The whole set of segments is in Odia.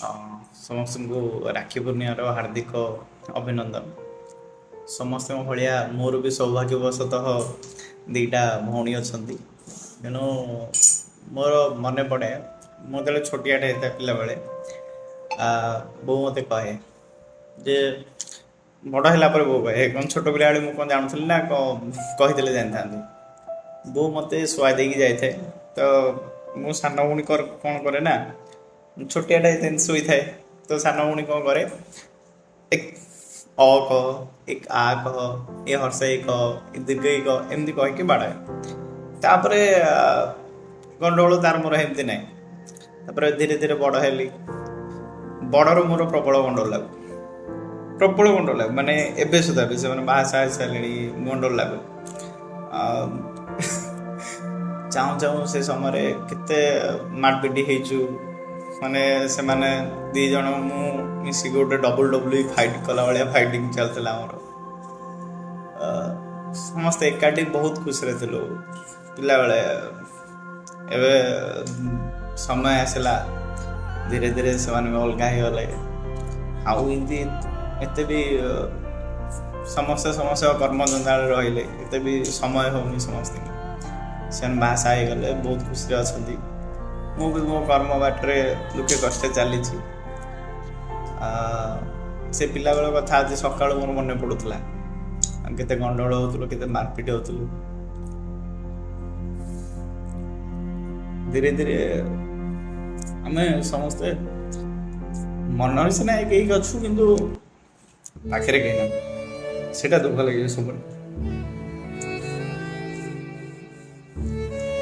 अ, ସମସ୍ତଙ୍କୁ ରାକ୍ଷୀ ପୂର୍ଣ୍ଣିମାର ହାର୍ଦ୍ଦିକ ଅଭିନନ୍ଦନ। ସମସ୍ତଙ୍କ ଭଳିଆ ମୋର ବି ସୌଭାଗ୍ୟବଶତଃ ଦୁଇଟା ଭଉଣୀ ଅଛନ୍ତି। ତେଣୁ ମୋର ମନେ ପଡ଼େ ମୁଁ ଯେତେବେଳେ ଛୋଟିଆଟେ ହେଇଥାଏ ପିଲାବେଳେ, ବୋଉ ମୋତେ କହେ ଯେ ବଡ଼ ହେଲା ପରେ ବୋଉ କହେ, କ'ଣ ଛୋଟ ପିଲାବେଳେ ମୁଁ କ'ଣ ଜାଣୁଥିଲି ନା କ'ଣ କହିଦେଲେ ଜାଣିଥାନ୍ତି। ବୋଉ ମୋତେ ଶୁଆଇ ଦେଇକି ଯାଇଥାଏ। ତ ମୁଁ ସାନ ଭଉଣୀ କ'ଣ କରେ ନା, ଛୋଟିଆଟା ଯେମିତି ଶୋଇଥାଏ, ତ ସାନ ଭଉଣୀ କ'ଣ କରେ, ଏକ ଅ କହ, ଏକ ଆ କହ, ଏ ହର୍ଷ ଏ କହ, ଏ ଦୀର୍ଘ ଏ କହ, ଏମିତି କହିକି ବାଡ଼ାଏ। ତାପରେ ଗଣ୍ଡଗୋଳ ତାର ମୋର ଏମିତି ନାହିଁ। ତାପରେ ଧୀରେ ଧୀରେ ବଡ଼ ହେଲି। ବଡ଼ର ମୋର ପ୍ରବଳ ଗଣ୍ଡଗୋଳ ଲାଗୁ, ମାନେ ଏବେ ସୁଦ୍ଧା ବି ସେମାନେ ବାହା ସାହା ହେଇସାରିଲେଣି, ଗଣ୍ଡଗୋଳ ଲାଗୁ। ଚାହୁଁ ଚାହୁଁ ସେ ସମୟରେ କେତେ ମାଡ଼ପିଟି ହେଇଛୁ। ମାନେ ସେମାନେ ଦୁଇ ଜଣ ମୁଁ ମିଶିକି ଗୋଟେ WWE ଫାଇଟ୍ କଲା ଭଳିଆ ଫାଇଟିଂ ଚାଲିଥିଲା ଆମର। ସମସ୍ତେ ଏକାଠି ବହୁତ ଖୁସିରେ ଥିଲୁ ପିଲାବେଳେ। ଏବେ ସମୟ ଆସିଲା, ଧୀରେ ଧୀରେ ସେମାନେ ବି ଅଲଗା ହେଇଗଲେ। ଆଉ ଏମିତି ଏତେ ବି ସମସ୍ତେ କର୍ମଜଞ୍ଜାଳରେ ରହିଲେ, ଏତେ ବି ସମୟ ହେଉନି ସମସ୍ତଙ୍କୁ। ସେମାନେ ବାହାସାହା ହେଇଗଲେ, ବହୁତ ଖୁସିରେ ଅଛନ୍ତି। ମୁଁ ବି ମୋ କର୍ମ ବାଟରେ ଦୁଃଖେ କଷ୍ଟେ ଚାଲିଛି। ସେ ପିଲାବେଳ କଥା ଆଜି ସକାଳୁ ମୋର ମନେ ପଡ଼ୁଥିଲା। କେତେ ଗଣ୍ଡଗୋଳ ହେଉଥିଲୁ, କେତେ ମାରପିଟ ହେଉଥିଲୁ। ଧୀରେ ଧୀରେ ଆମେ ସମସ୍ତେ ମନରେ ସିନା ଏକ ଅଛୁ, କିନ୍ତୁ ପାଖରେ କେହି ନାହିଁ। ସେଇଟା ଦୁଃଖ ଲାଗିବ ସବୁବେଳେ।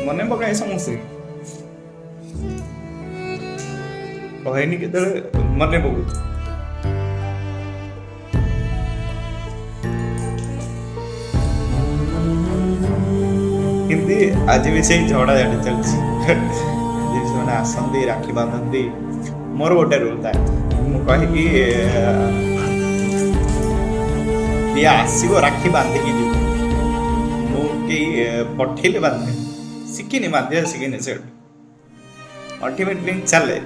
ମନେ ପକାଏ ସମସ୍ତେ, କହେନି କେତେବେଳେ ମନେ ପକଉଛି। କିନ୍ତୁ ଆଜି ବି ସେଇ ଝଗଡ଼ାଝାଟି ଚାଲିଛି। ଆଜି ବି ସେମାନେ ଆସନ୍ତି, ରାକ୍ଷୀ ବାନ୍ଧନ୍ତି। ମୋର ଗୋଟେ ରୁଲ୍ ଥାଏ, ମୁଁ କହିକି ଇଏ ଆସିବ ରାକ୍ଷୀ ବାନ୍ଧିକି ଯିବ। ମୁଁ କେହି ପଠେଇଲେ ବାନ୍ଧେ, ବାନ୍ଧିବା ଶିଖିନି ସେଠୁ ଅଲ୍ଟିମେଟଲି ଚାଲେ।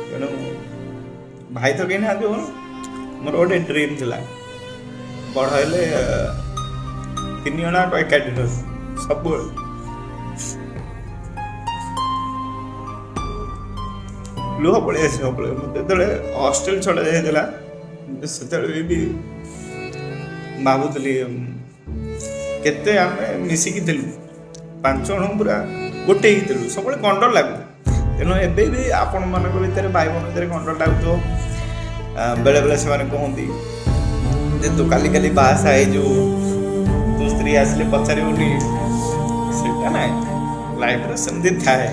ତେଣୁ ଭାଇ ତ କେହି ନାହାନ୍ତି ମୋର ଗୋଟେ ଡ୍ରିମ୍ ଥିଲା, ବଡ଼ ହେଲେ 3 ଜଣ ଏକାଠି ସବୁବେଳେ। ଲୁହ ପଳେଇ ଆସି ସବୁବେଳେ। ମୋତେ ଯେତେବେଳେ ହଷ୍ଟେଲ ଛଡ଼ା ଯାଇଥିଲା, ସେତେବେଳେ ବି ଭାବୁଥିଲି କେତେ ଆମେ ମିଶିକି ଥିଲୁ, 5 ଜଣ ପୁରା ଗୋଟେ ହେଇଥିଲୁ, ସବୁବେଳେ ଗଣ୍ଡଗୋଳ ଲାଗୁ। ତେଣୁ ଏବେ ବି ଆପଣମାନଙ୍କ ଭିତରେ, ଭାଇ ଭଉଣୀ ଭିତରେ ଗଣ୍ଡଗୋଳ ଲାଗୁଥିବ। ବେଳେବେଳେ ସେମାନେ କୁହନ୍ତି ଯେ ତୁ କାଲି ବାହାସାହା ହେଇଯିବୁ, ତୁ ସ୍ତ୍ରୀ ଆସିଲେ ପଚାରିବୁନି। ସେଟା ନାହିଁ, ଲାଇଫରେ ସେମିତି ଥାଏ।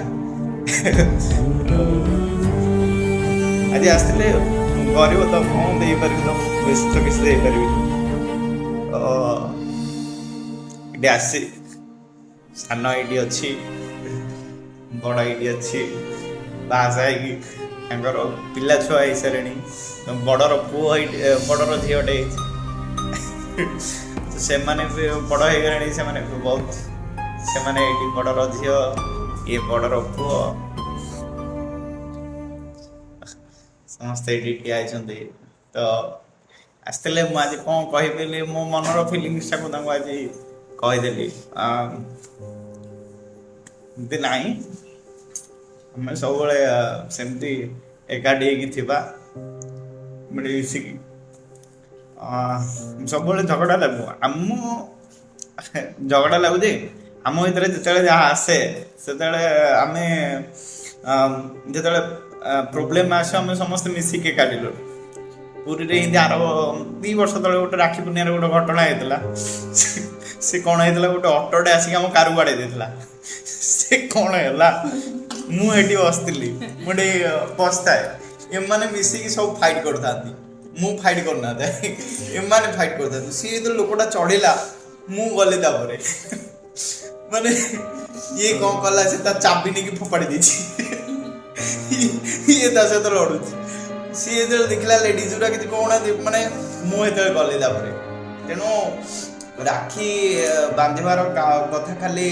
ଆଜି ଆସିଥିଲେ ଗରିବ ତ କ'ଣ ଦେଇପାରିବି, ତ ବେଶୀ ତ କିଛି ଦେଇପାରିବି। ଏଠି ଆସି ସାନ ଏଇଠି ଅଛି, ବଡ଼ ଏଇଠି ଅଛି, ବାହାସାହା ହେଇକି ତାଙ୍କର ପିଲା ଛୁଆ ହେଇସାରିଲେଣି। ବଡ଼ର ପୁଅ ବଡ଼ର ଝିଅଟେ ହେଇଛି। ସେମାନେ ବି ବଡ଼ ହେଇଗଲେଣି, ସେମାନେ ବି ବହୁତ। ସେମାନେ ଏଇଠି ବଡ଼ର ଝିଅ, ଇଏ ବଡ଼ର ପୁଅ, ସମସ୍ତେ ଏଇଠି ଠିଆ ହେଇଛନ୍ତି। ତ ଆସିଥିଲେ, ମୁଁ ଆଜି କ'ଣ କହିବି, ମୋ ମନର ଫିଲିଙ୍ଗସଟାକୁ ତାଙ୍କୁ ଆଜି କହିଦେଲି। ଏମିତି ନାହିଁ, ଆମେ ସବୁବେଳେ ସେମିତି ଏକାଠି ହେଇକି ଥିବା, ମିଳିମିଶିକି। ସବୁବେଳେ ଝଗଡ଼ା ଲାଗୁ, ଝଗଡ଼ା ଲାଗୁ ଯେ ଆମ ଭିତରେ ଯେତେବେଳେ ଯାହା ଆସେ, ସେତେବେଳେ ଆମେ ଯେତେବେଳେ ପ୍ରୋବ୍ଲେମ୍ ଆସେ, ଆମେ ସମସ୍ତେ ମିଶିକି ଏକାଠି ଲଢ଼ୁ। ପୁରୀରେ ଏମିତି 2 ବର୍ଷ ତଳେ ଗୋଟେ ରାକ୍ଷୀ ପୂର୍ଣ୍ଣିମାରେ ଗୋଟେ ଘଟଣା ହେଇଥିଲା। ସେ କ'ଣ ହେଇଥିଲା, ଗୋଟେ ଅଟୋଟେ ଆସିକି ଆମ କାରୁ ବାଡ଼େଇ ଦେଇଥିଲା। ସେ କ'ଣ ହେଲା, ମୁଁ ଏଠି ବସିଥିଲି, ମୁଁ ଏଠି ବସିଥାଏ, ଏମାନେ ମିଶିକି ସବୁ ଫାଇଟ୍ କରିଥାନ୍ତି, ମୁଁ ଫାଇଟ୍ କରିନଥାଏ, ଏମାନେ ଫାଇଟ୍ କରିଥାନ୍ତି। ସିଏ ଯେତେବେଳେ ଲୋକଟା ଚଢ଼ିଲା, ମୁଁ ଗଲି ତାପରେ। ମାନେ ଇଏ କ'ଣ କଲା, ସେ ତା ଚାବି ନେଇକି ଫୋପାଡ଼ି ଦେଇଛି। ଇଏ ତା ସହିତ ଲଢ଼ୁଛି। ସିଏ ଯେତେବେଳେ ଦେଖିଲା ଲେଡ଼ିଜ୍ ଗୁଡ଼ା କିଛି କହୁନାହାନ୍ତି, ମାନେ ମୁଁ ଯେତେବେଳେ ଗଲି ତାପରେ। ତେଣୁ ରାକ୍ଷୀ ବାନ୍ଧିବାର କଥା ଖାଲି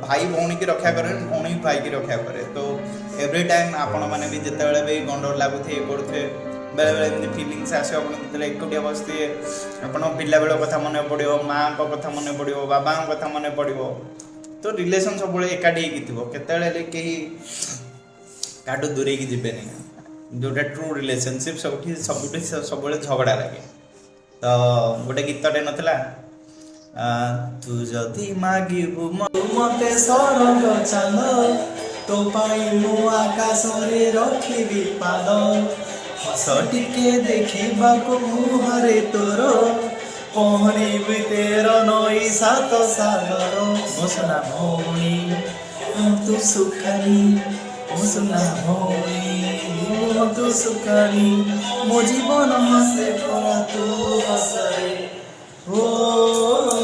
ଭାଇ ଭଉଣୀକି ରକ୍ଷା କରେନି, ଭଉଣୀ ଭାଇକି ରକ୍ଷା କରେ। ତ एव्री टाइम आपण मैंने भी जिते भी गंडर लगुथे पड़ुथे बेले बेले एमती फिलिंग्स आसे आप एकुटिया बसते आप पिला बेल कथा मन पड़ो माँ कथा मन पड़ो बाबा कथा मन पड़ो तो रिलेसन सब एकाठी केतले कहीं काटू दूरे की जीवे जोटा ट्रू रिलेशनशिप सब झगड़ा लगे तो गोटे गीतटे नथिला तू जदि मागिबु मते सरग चांद तो पाई मु आकाश रे रखिबी पाद हस टिके देखिबाको मुहरे तोर पहरिबी तेर नई सात सागर मो सुना भौणी तू सुखानी मो सुना भौणी तू सुखानी मो जीवन हसे परा तू हसरे ओ